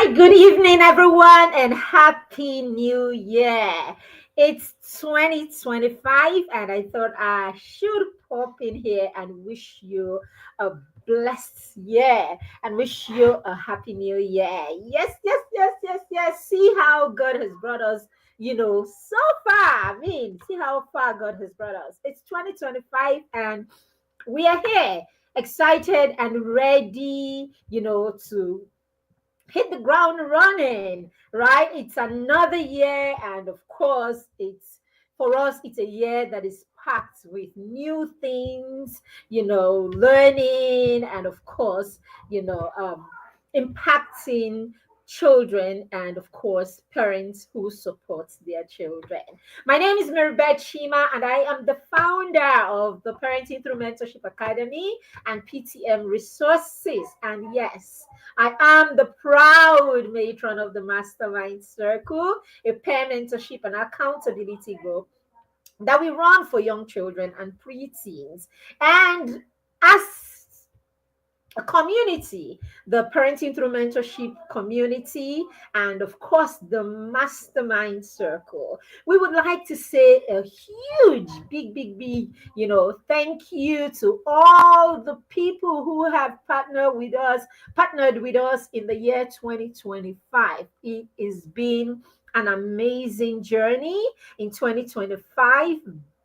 right, good evening, everyone, and Happy New Year. It's 2025, and I thought I should pop in here and wish you a blessed year and wish you a Happy New Year. Yes, yes, yes, yes, yes. See how God has brought us, so far. I mean, see how far God has brought us. It's 2025, and we are here excited and ready, to hit the ground running, right? It's another year, and of course, it's for us, it's a year that is packed with new things, learning, and of course, impacting children and of course parents who support their children. My name is Maribeth Shima, and I am the founder of the Parenting Through Mentorship Academy and PTM Resources. And yes, I am the proud matron of the Mastermind Circle, a peer mentorship and accountability group that we run for young children and preteens. And as a community, the Parenting Through Mentorship community, and of course, the Mastermind Circle. We would like to say a huge, big, thank you to all the people who have partnered with us in the year 2025. It has been an amazing journey in 2025.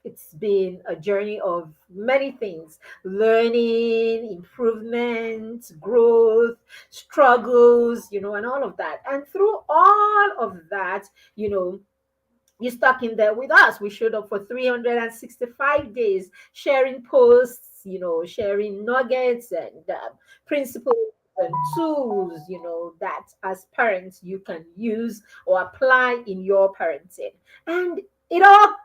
It's been a journey of many things: learning, improvement, growth, struggles, and all of that. And through all of that, you know, you stuck in there with us. We showed up for 365 days, sharing posts, sharing nuggets and principles and tools, that as parents you can use or apply in your parenting. And it all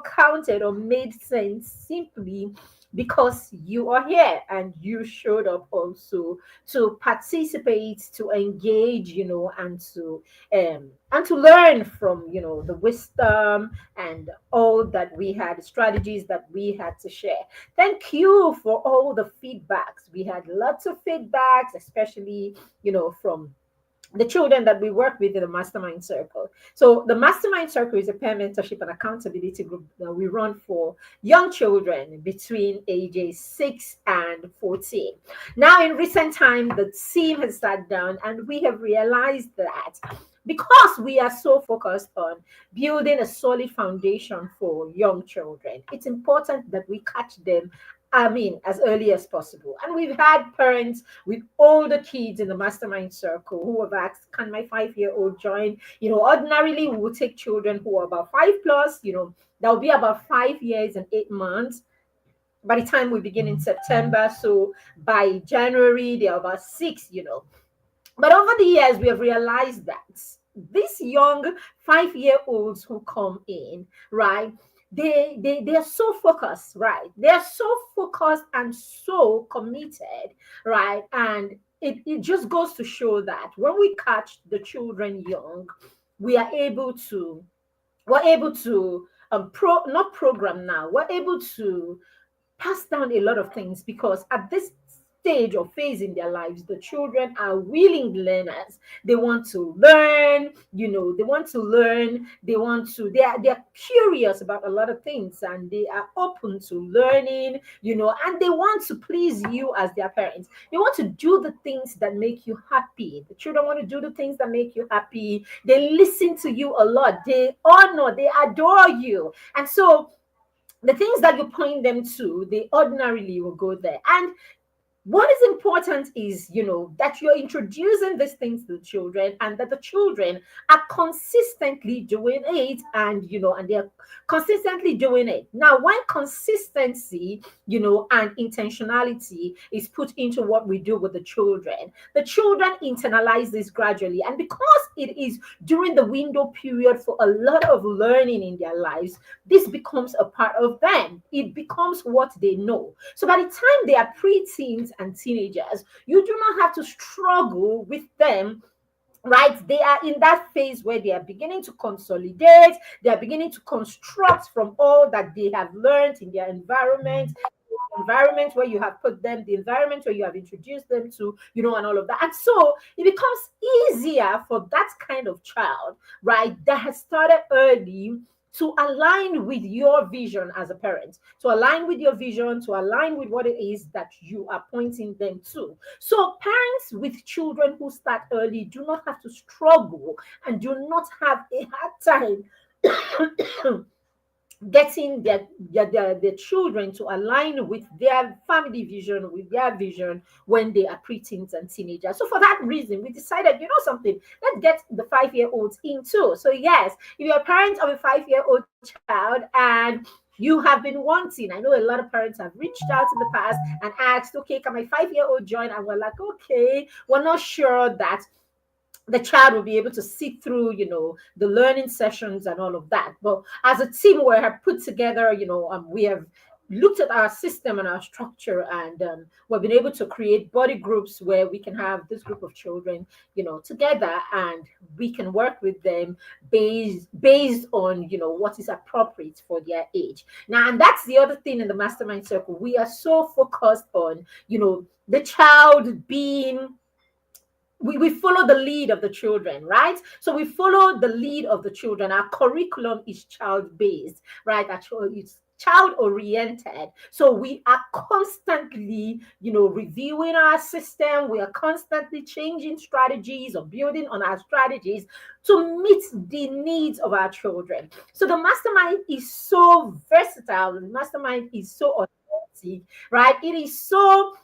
counted or made sense simply because you are here and you showed up also to participate, to engage, and to learn from the wisdom and all that we had, strategies that we had to share. Thank you for all the feedbacks. We had lots of feedbacks, especially from the children that we work with in the Mastermind Circle. So the Mastermind Circle is a peer mentorship and accountability group that we run for young children between ages 6 and 14. Now, in recent time, the team has sat down and we have realized that because we are so focused on building a solid foundation for young children, it's important that we catch them, as early as possible. And we've had parents with older kids in the Mastermind Circle who have asked, can my 5-year-old join? Ordinarily we would take children who are about 5 plus, that will be about 5 years and 8 months by the time we begin in September. So by January, they're about 6. But over the years, we have realized that these young 5-year-olds who come in, right? They are so focused, right? They are so focused and so committed, right? And it just goes to show that when we catch the children young, we are able to not program now, we're able to pass down a lot of things, because at this stage or phase in their lives, the children are willing learners. They want to learn, they're curious about a lot of things, and they are open to learning, and they want to please you as their parents. They want to do the things that make you happy. The children want to do the things that make you happy. They listen to you a lot. They honor, they adore you. And so the things that you point them to, they ordinarily will go there. And what is important is, that you're introducing these things to the children, and that the children are consistently doing it, and they're consistently doing it. Now, when consistency, and intentionality is put into what we do with the children internalize this gradually. And because it is during the window period for a lot of learning in their lives, this becomes a part of them. It becomes what they know. So by the time they are preteens and teenagers, you do not have to struggle with them, right? They are in that phase where they are beginning to consolidate, they are beginning to construct from all that they have learned in their environment. environment where you have put them, the environment where you have introduced them to, and all of that. And so it becomes easier for that kind of child, right, that has started early to align with your vision as a parent, to align with your vision, to align with what it is that you are pointing them to. So, parents with children who start early do not have to struggle and do not have a hard time getting their children to align with their family vision, with their vision when they are preteens and teenagers. So for that reason, we decided, something, let's get the 5-year-olds in too. So yes, if you're a parent of a 5-year-old child and you have been wanting, I know a lot of parents have reached out in the past and asked, okay, can my 5-year-old join? And we're like, okay, we're not sure that the child will be able to sit through, the learning sessions and all of that. But as a team, we have put together, we have looked at our system and our structure, and we've been able to create body groups where we can have this group of children, together, and we can work with them based on, what is appropriate for their age. Now, and that's the other thing in the mastermind circle. We are so focused on, the child being we follow the lead of the children, right? So we follow the lead of the children. Our curriculum is child-based, right? Actually, it's child-oriented. So we are constantly, reviewing our system. We are constantly changing strategies or building on our strategies to meet the needs of our children. So the mastermind is so versatile. The mastermind is so authentic, right? It is so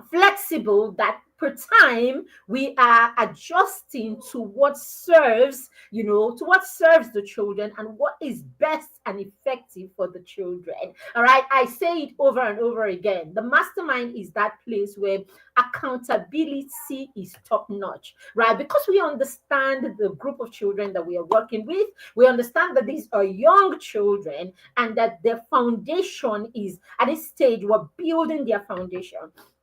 flexible that per time we are adjusting to what serves, to what serves the children and what is best and effective for the children. All right, I say it over and over again. The mastermind is that place where accountability is top notch, right? Because we understand the group of children that we are working with. We understand that these are young children and that their foundation is at this stage, we're building their foundation.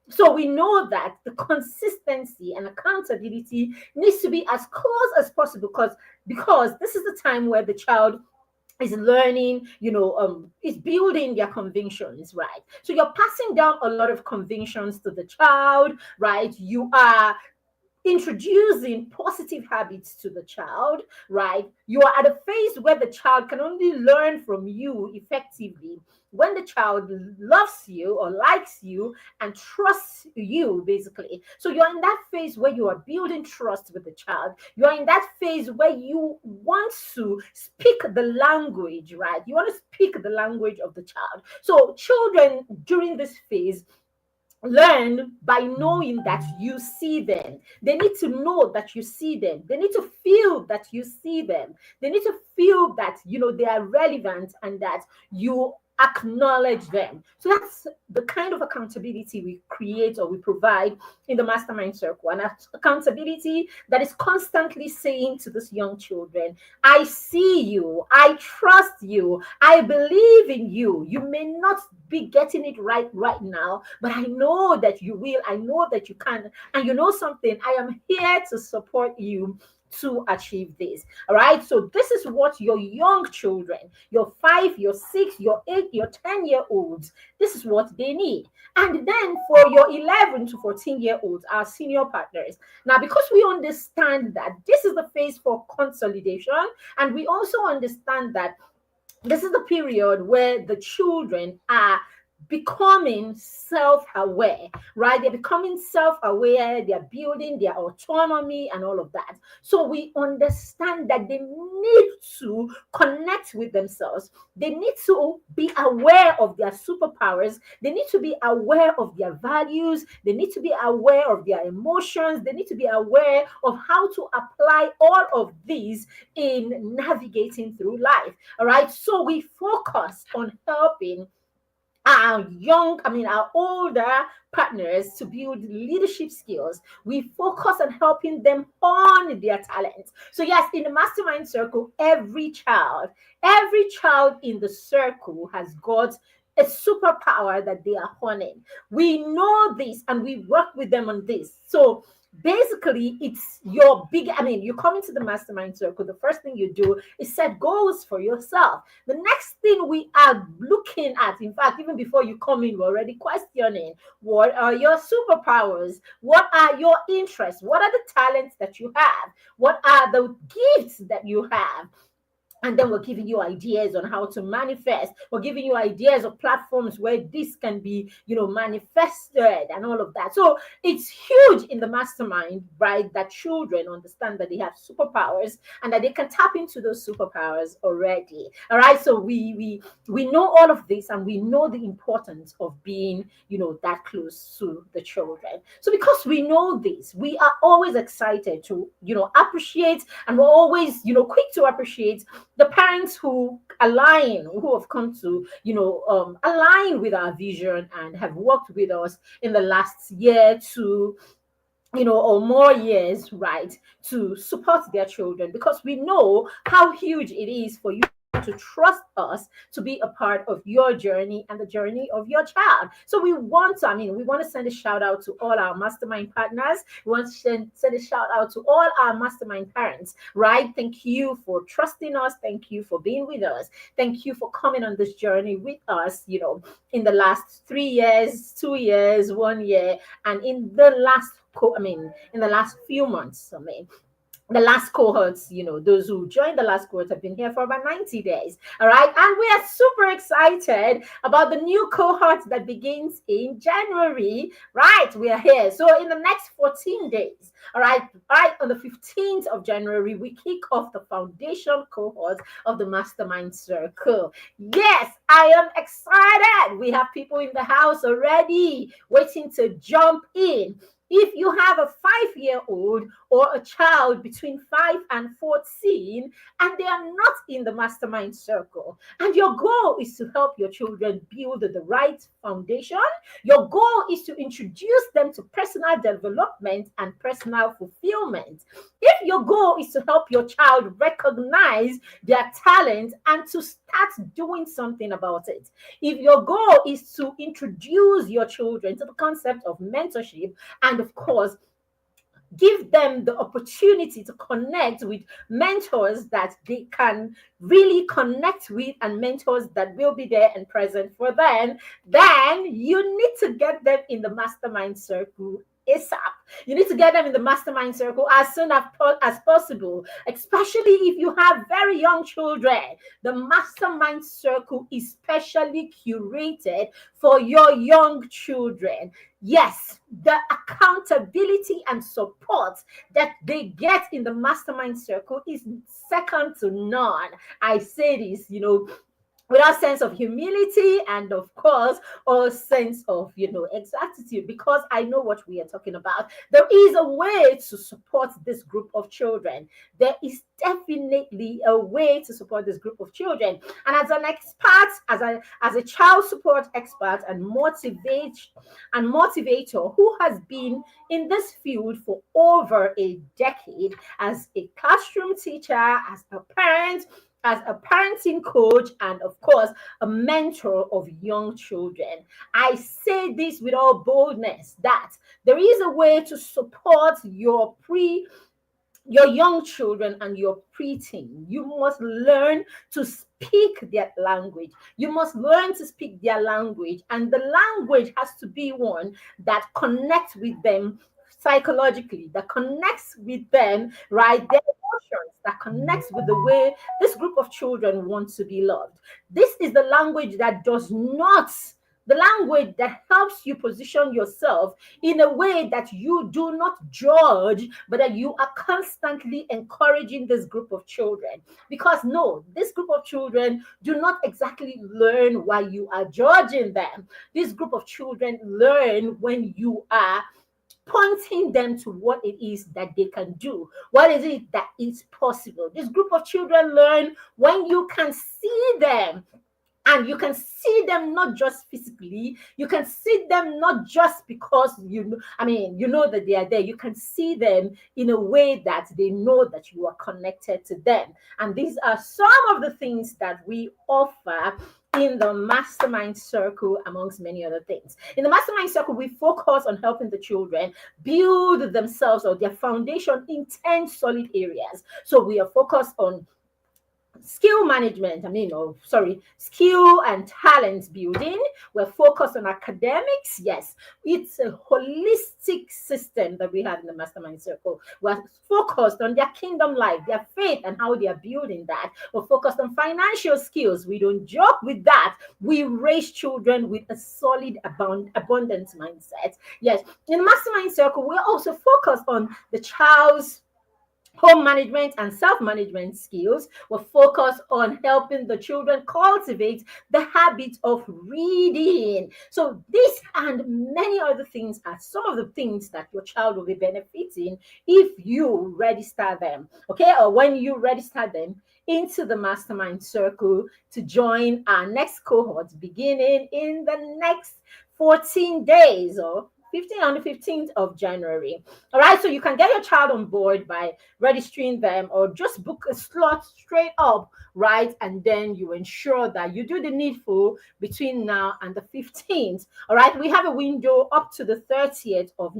So we know that the consistency and accountability needs to be as close as possible, because this is the time where the child is learning, is building their convictions, right? So you're passing down a lot of convictions to the child, right? You are introducing positive habits to the child, right? You are at a phase where the child can only learn from you effectively when the child loves you or likes you and trusts you, basically. So you're in that phase where you are building trust with the child. You're in that phase where you want to speak the language, right? You want to speak the language of the child. So children during this phase learn by knowing that you see them. They need to know that you see them. They need to feel that you see them. They need to feel that they are relevant and that you acknowledge them. So that's the kind of accountability we create or we provide in the mastermind circle. And accountability that is constantly saying to these young children, I see you, I trust you, I believe in you. You may not be getting it right now, but I know that you will. I know that you can. And you know something, I am here to support you to achieve this. All right. So this is what your young children, your 5, your 6, your 8, your 10-year-olds, this is what they need. And then for your 11 to 14-year-olds, our senior partners. Now, because we understand that this is the phase for consolidation, and we also understand that this is the period where the children are becoming self-aware, right? They're becoming self-aware, they're building their autonomy and all of that. So we understand that they need to connect with themselves. They need to be aware of their superpowers. They need to be aware of their values. They need to be aware of their emotions. They need to be aware of how to apply all of these in navigating through life. All right. So we focus on helping our older partners to build leadership skills. We focus on helping them hone their talents. So yes, in the mastermind circle, every child in the circle has got a superpower that they are honing. We know this and we work with them on this. So basically it's your big, I mean, you come into the mastermind circle, the first thing you do is set goals for yourself. The next thing we are looking at, in fact, even before you come in, we're already questioning what are your superpowers, what are your interests, what are the talents that you have, what are the gifts that you have, and then we're giving you ideas on how to manifest. We're giving you ideas of platforms where this can be, manifested and all of that. So it's huge in the mastermind, right, that children understand that they have superpowers and that they can tap into those superpowers already. All right, so we know all of this, and we know the importance of being, that close to the children. So because we know this, we are always excited to, appreciate, and we're always, quick to appreciate the parents who align, who have come to, align with our vision and have worked with us in the last year to, or more years, right, to support their children, because we know how huge it is for you to trust us to be a part of your journey and the journey of your child. So we want to send a shout out to all our mastermind partners. We want to send a shout out to all our mastermind parents, right? Thank you for trusting us. Thank you for being with us. Thank you for coming on this journey with us, in the last 3 years, 2 years, 1 year, and in the last in the last few months. The last cohorts, those who joined the last cohort have been here for about 90 days. All right. And we are super excited about the new cohort that begins in January. Right. We are here. So in the next 14 days, all right, on the 15th of January, we kick off the foundation cohort of the Mastermind Circle. Yes, I am excited. We have people in the house already waiting to jump in. If you have a 5-year-old or a child between 5 and 14 and they are not in the mastermind circle, and your goal is to help your children build the right foundation, your goal is to introduce them to personal development and personal fulfillment. If your goal is to help your child recognize their talent and to start doing something about it, if your goal is to introduce your children to the concept of mentorship, and of course, give them the opportunity to connect with mentors that they can really connect with, and mentors that will be there and present for them, then you need to get them in the mastermind circle ASAP. You need to get them in the mastermind circle as soon as possible, especially if you have very young children. The mastermind circle is specially curated for your young children. Yes, the accountability and support that they get in the mastermind circle is second to none. I say this, with a sense of humility and of course a sense of exactitude, because I know what we are talking about. There is a way to support this group of children. There is definitely a way to support this group of children. And as an expert, as a child support expert and motivator who has been in this field for over a decade, as a classroom teacher, as a parent, as a parenting coach, and of course, a mentor of young children, I say this with all boldness that there is a way to support your young children and your preteen. You must learn to speak their language. You must learn to speak their language, and the language has to be one that connects with them psychologically, that connects with them, right? Their emotions, that connects with the way this group of children want to be loved. This is the language that does not, the language that helps you position yourself in a way that you do not judge, but that you are constantly encouraging this group of children. Because no, this group of children do not exactly learn while you are judging them. This group of children learn when you are pointing them to what it is that they can do, what is it that is possible. This group of children learn when you can see them, and you can see them not just physically, you can see them not just because you know that they are there. You can see them in a way that they know that you are connected to them. And these are some of the things that we offer in the mastermind circle, amongst many other things. In the mastermind circle, we focus on helping the children build themselves or their foundation in 10 solid areas. So we are focused on skill management, skill and talent building. We're focused on academics. Yes, it's a holistic system that we have in the mastermind circle. We're focused on their kingdom life, their faith, and how they are building that. We're focused on financial skills. We don't joke with that. We raise children with a solid abundance mindset. Yes, in the mastermind circle, we're also focused on the child's home management and self-management skills. Will focus on helping the children cultivate the habit of reading. So this and many other things are some of the things that your child will be benefiting if you register them, okay, or when you register them into the mastermind circle to join our next cohort beginning in the next 14 days or 15 on the 15th of January. All right, so you can get your child on board by registering them or just book a slot straight up, right? And then you ensure that you do the needful between now and the 15th. All right, we have a window up to the 30th of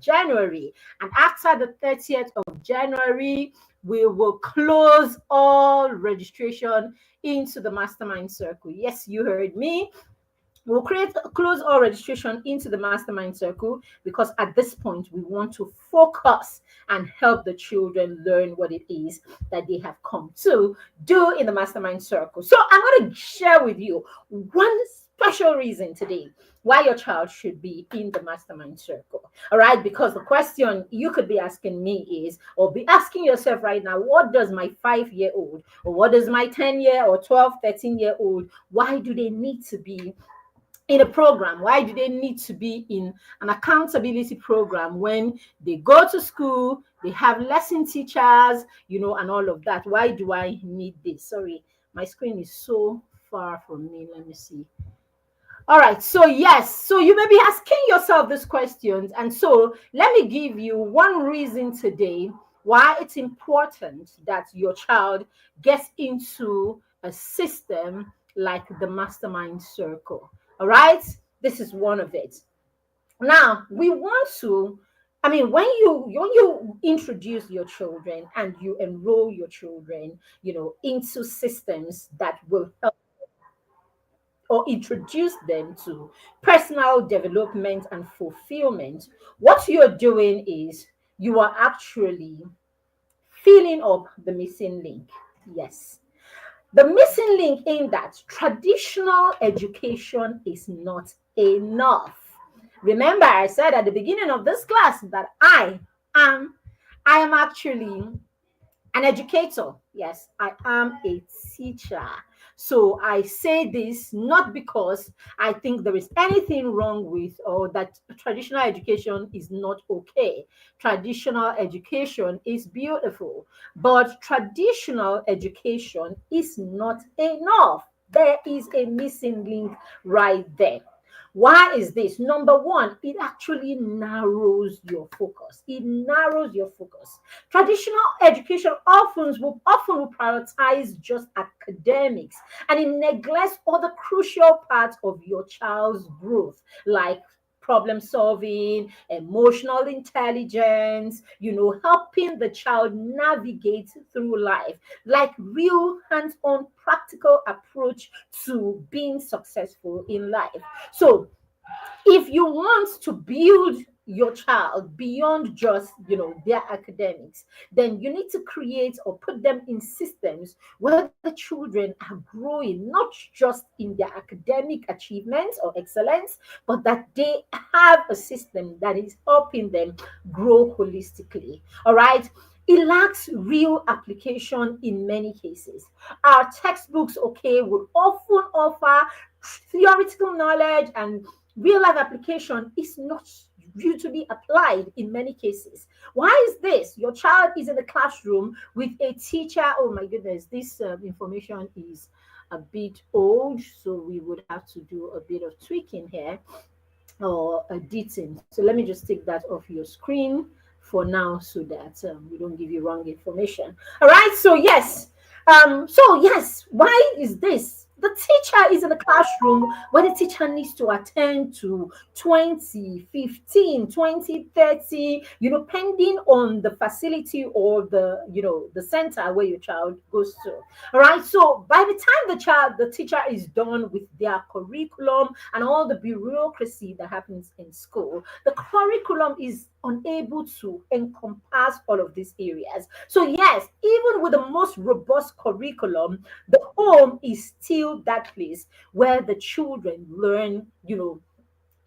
January. And after the 30th of January, we will close all registration into the mastermind circle. Yes, you heard me. We'll close all registration into the mastermind circle because at this point we want to focus and help the children learn what it is that they have come to do in the mastermind circle. So I'm going to share with you one special reason today why your child should be in the mastermind circle. All right, because the question you could be asking me is, or be asking yourself right now, what does my 5-year-old or what does my 10-year or 12, 13-year-old, why do they need to be in a program? Why do they need to be in an accountability program when they go to school, they have lesson teachers, and all of that? Why do I need this? Sorry, my screen is so far from me. Let me see. All right, so yes, so you may be asking yourself these questions. And so let me give you one reason today why it's important that your child gets into a system like the mastermind circle. All right, this is one of it. Now, we want to, when you introduce your children and you enroll your children, into systems that will help or introduce them to personal development and fulfillment, what you're doing is you are actually filling up the missing link. Yes. The missing link in that traditional education is not enough. Remember, I said at the beginning of this class that I am actually an educator. Yes, I am a teacher. So I say this not because I think there is anything wrong with or that traditional education is not okay. Traditional education is beautiful, but traditional education is not enough. There is a missing link right there. Why is this? Number one, it actually narrows your focus. It narrows your focus. Traditional education often will prioritize just academics and it neglects other crucial parts of your child's growth, like problem solving, emotional intelligence, helping the child navigate through life, like real hands-on practical approach to being successful in life. So if you want to build your child beyond just their academics, then you need to create or put them in systems where the children are growing not just in their academic achievements or excellence, but that they have a system that is helping them grow holistically. All right, it lacks real application in many cases. Our textbooks, okay, would often offer theoretical knowledge, and real life application is not due to be applied in many cases. Why is this? Your child is in the classroom with a teacher. Oh my goodness, this information is a bit old, so we would have to do a bit of tweaking here or editing. So let me just take that off your screen for now so that we don't give you wrong information. All right, so yes. Why is this? The teacher is in the classroom where the teacher needs to attend to 20, 15, 20, 30, pending on the facility or the center where your child goes to. All right. So by the time the teacher is done with their curriculum and all the bureaucracy that happens in school, the curriculum is unable to encompass all of these areas. So yes, even with the most robust curriculum, the home is still that place where the children learn,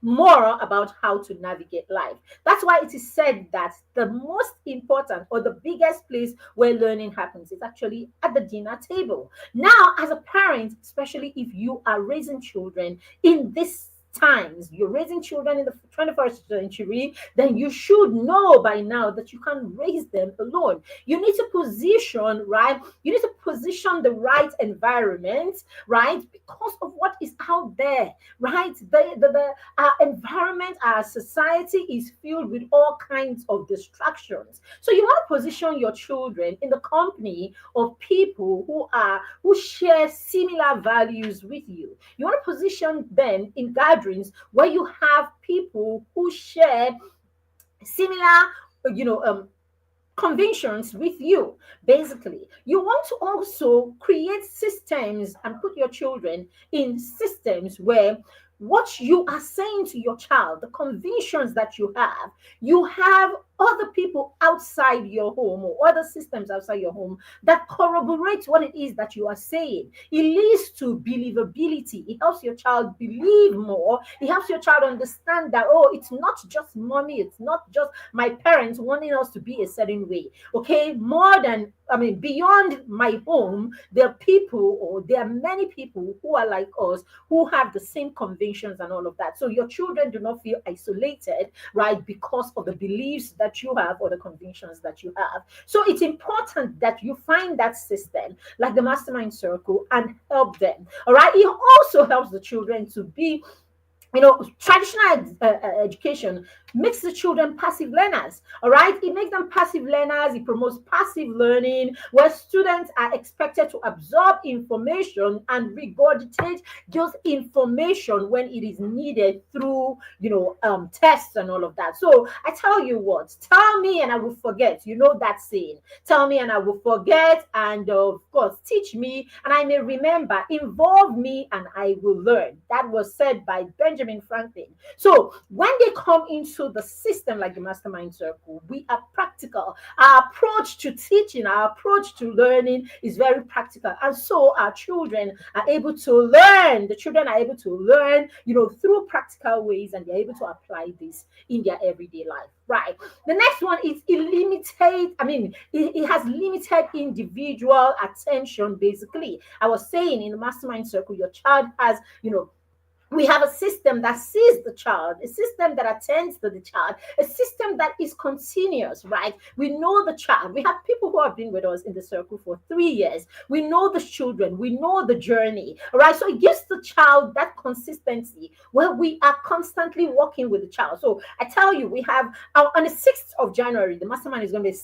more about how to navigate life. That's why it is said that the most important or the biggest place where learning happens is actually at the dinner table. Now, as a parent, especially if you are raising children in this times, you're raising children in the 21st century, then you should know by now that you can raise them alone. You need to position, right? You need to position the right environment, right? Because of what is out there, right? Our environment, our society is filled with all kinds of distractions. So you want to position your children in the company of people who share similar values with you. You want to position them in gatherings where you have people who share similar, you know, um, convictions with you. Basically, you want to also create systems and put your children in systems where what you are saying to your child, the convictions that you have other people outside your home or other systems outside your home that corroborate what it is that you are saying. It leads to believability. It helps your child believe more. It helps your child understand that, oh, it's not just mommy, it's not just my parents wanting us to be a certain way. Okay, more than, I mean, beyond my home, there are people, or there are many people who are like us, who have the same convictions and all of that. So your children do not feel isolated, right, because of the beliefs that you have or the convictions that you have. So it's important that you find that system, like the mastermind circle, and help them. All right. It also helps the children to be, traditional education makes the children passive learners. All right, it makes them passive learners. It promotes passive learning, where students are expected to absorb information and regurgitate those information when it is needed through, tests and all of that. So I tell you what, tell me and I will forget. You know that saying, tell me and I will forget, and of course teach me and I may remember, involve me and I will learn. That was said by Benjamin Franklin. So when they come into the system like the mastermind circle, we are practical. Our approach to teaching, our approach to learning is very practical. And so our children are able to learn. The children are able to learn, through practical ways, and they're able to apply this in their everyday life. Right. The next one is it has limited individual attention, basically. I was saying in the mastermind circle, your child has, we have a system that sees the child, a system that attends to the child, a system that is continuous, right? We know the child. We have people who have been with us in the circle for 3 years. We know the children. We know the journey, all right? So it gives the child that consistency where we are constantly working with the child. So I tell you, we have on the 6th of January, the mastermind is going to be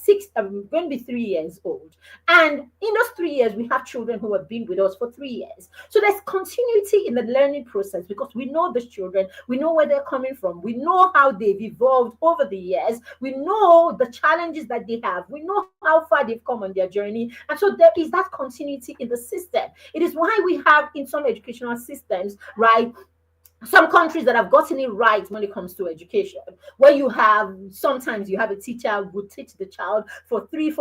going to be 3 years old. And in those 3 years, we have children who have been with us for 3 years. So there's continuity in the learning process, because we know these children, we know where they're coming from, we know how they've evolved over the years, we know the challenges that they have, we know how far they've come on their journey, and so there is that continuity in the system. It is why we have in some educational systems, right, some countries that have gotten it right when it comes to education, where you have sometimes you have a teacher who teach the child for in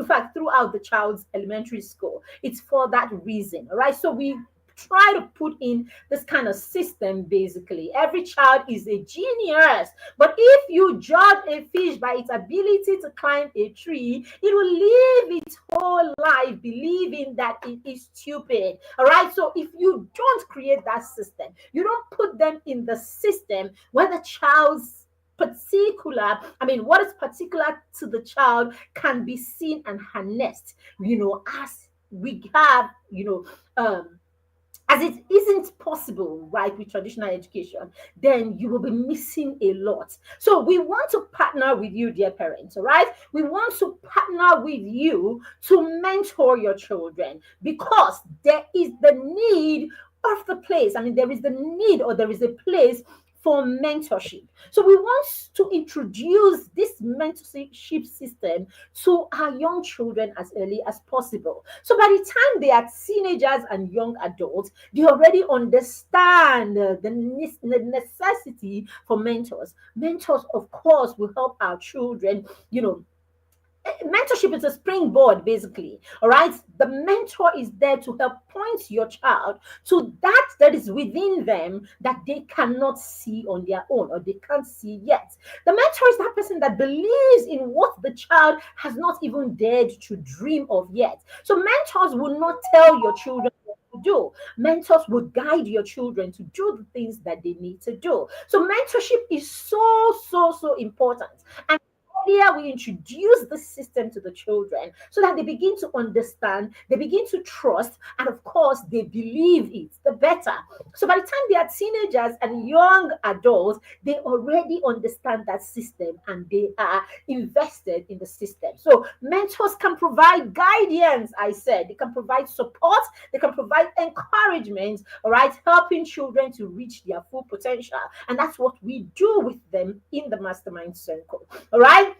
fact throughout the child's elementary school. It's for that reason, all right? So we try to put in this kind of system. Basically, every child is a genius, but if you judge a fish by its ability to climb a tree, it will live its whole life believing that it is stupid. All right, so if you don't create that system, you don't put them in the system where the child's what is particular to the child can be seen and harnessed, as we have, um as it isn't possible, right, with traditional education, then you will be missing a lot. So we want to partner with you, dear parents, all right? We want to partner with you to mentor your children, because there is the need of the place. I mean, there is the need, or there is a place for mentorship. So we want to introduce this mentorship system to our young children as early as possible. So by the time they are teenagers and young adults, they already understand the necessity for mentors. Mentors, of course, will help our children, mentorship is a springboard, basically. All right, the mentor is there to help point your child to that is within them, that they cannot see on their own, or they can't see yet. The mentor is that person that believes in what the child has not even dared to dream of yet. So mentors will not tell your children what to do. Mentors will guide your children to do the things that they need to do. So mentorship is so important. And earlier we introduce the system to the children, so that they begin to understand, they begin to trust, and of course they believe it, the better. So by the time they are teenagers and young adults, they already understand that system, and they are invested in the system. So mentors can provide guidance, I said, they can provide support, they can provide encouragement, all right, helping children to reach their full potential. And that's what we do with them in the mastermind circle. All right,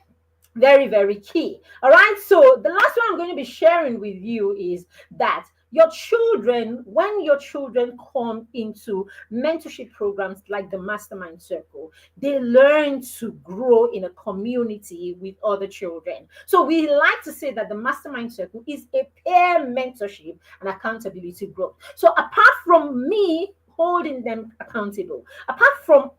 very key. All right, so the last one I'm going to be sharing with you is that your children, when your children come into mentorship programs like the mastermind circle, they learn to grow in a community with other children. So we like to say that the mastermind circle is a peer mentorship and accountability growth. So apart from me holding them accountable, apart from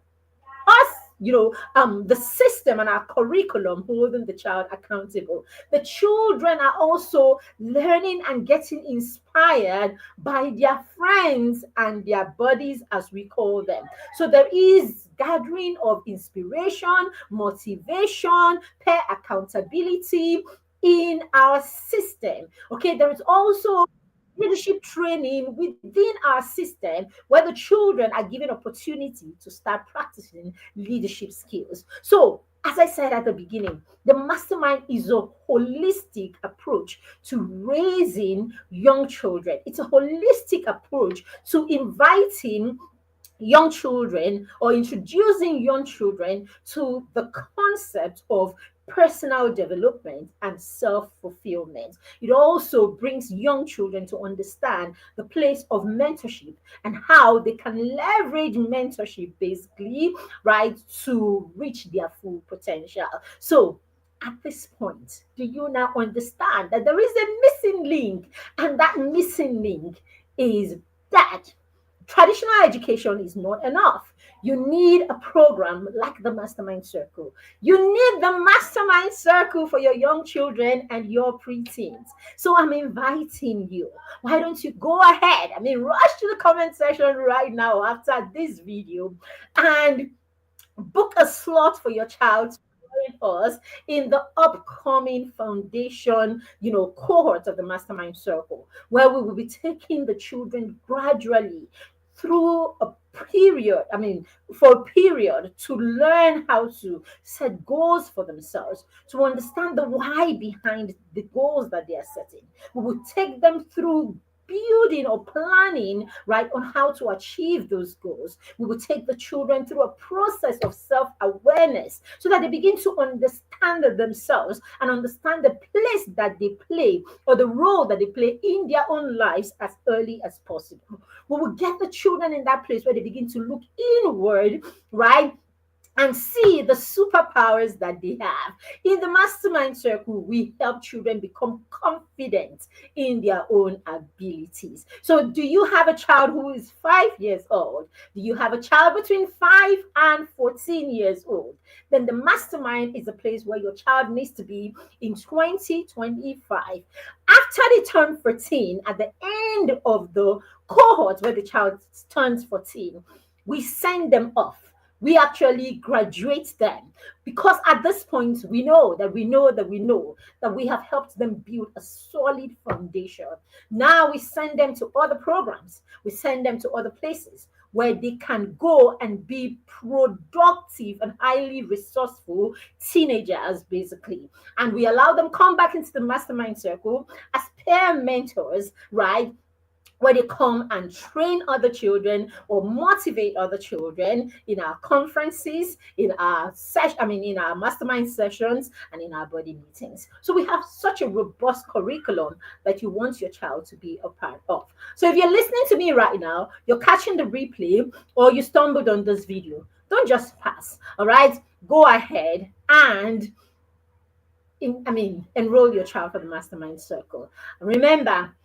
us, the system and our curriculum holding the child accountable, the children are also learning and getting inspired by their friends and their buddies, as we call them. So there is gathering of inspiration, motivation, peer accountability in our system. Okay, there is also leadership training within our system, where the children are given opportunity to start practicing leadership skills. So as I said at the beginning, the mastermind is a holistic approach to raising young children. It's a holistic approach to inviting young children, or introducing young children to the concept of personal development and self-fulfillment. It also brings young children to understand the place of mentorship and how they can leverage mentorship, basically, right, to reach their full potential. So at this point, do you now understand that there is a missing link? And that missing link is that traditional education is not enough. You need a program like the Mastermind Circle. You need the Mastermind Circle for your young children and your preteens. So I'm inviting you. Why don't you go ahead? I mean, rush to the comment section right now after this video and book a slot for your child to join us in the upcoming foundation, cohort of the Mastermind Circle, where we will be taking the children gradually through a period, I mean, for a period, to learn how to set goals for themselves, to understand the why behind the goals that they are setting. We will take them through building or planning, right, on how to achieve those goals. We will take the children through a process of self-awareness, so that they begin to understand themselves and understand the place that they play, or the role that they play in their own lives, as early as possible. We will get the children in that place where they begin to look inward, right, and see the superpowers that they have. In the Mastermind Circle, we help children become confident in their own abilities. So, do you have a child who is 5 years old? Do you have a child between 5 and 14 years old? Then the Mastermind is a place where your child needs to be in 2025. After they turn 14, at the end of the cohort where the child turns 14, we send them off. We actually graduate them, because at this point we know that we have helped them build a solid foundation. Now we send them to other programs, we send them to other places where they can go and be productive and highly resourceful teenagers, basically. And we allow them come back into the mastermind circle as peer mentors, right? Where they come and train other children or motivate other children in our conferences, in our in our mastermind sessions, and in our body meetings. So we have such a robust curriculum that you want your child to be a part of. So if you're listening to me right now, you're catching the replay, or you stumbled on this video, don't just pass. All right, go ahead and enroll your child for the mastermind circle. Remember,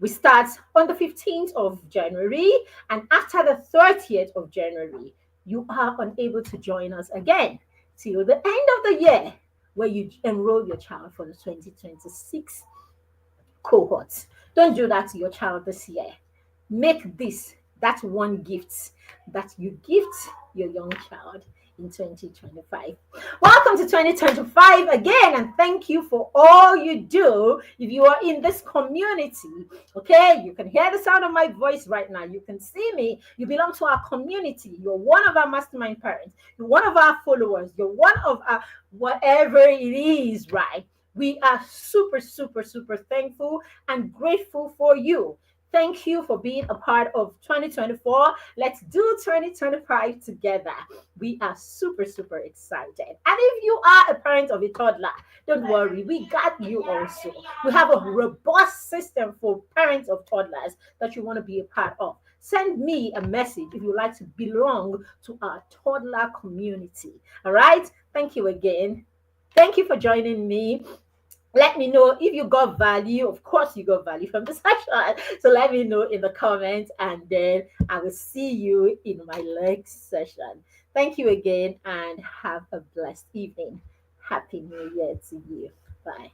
we start on the 15th of January, and after the 30th of January, you are unable to join us again till the end of the year, where you enroll your child for the 2026 cohorts. Don't do that to your child this year. Make this that one gift that you gift your young child in 2025. Welcome to 2025 again, and thank you for all you do. If you are in this community, okay, you can hear the sound of my voice right now. You can see me. You belong to our community. You're one of our mastermind parents. You're one of our followers. You're one of our whatever it is, right? We are super, super, super thankful and grateful for you. Thank you for being a part of 2024. Let's do 2025 together. We are super, super excited. And if you are a parent of a toddler, don't worry, we got you also. We have a robust system for parents of toddlers that you want to be a part of. Send me a message if you like to belong to our toddler community. All right? Thank you again. Thank you for joining me. Let me know if you got value. Of course, you got value from the session. So let me know in the comments, and then I will see you in my next session. Thank you again, and have a blessed evening. Happy New Year to you. Bye.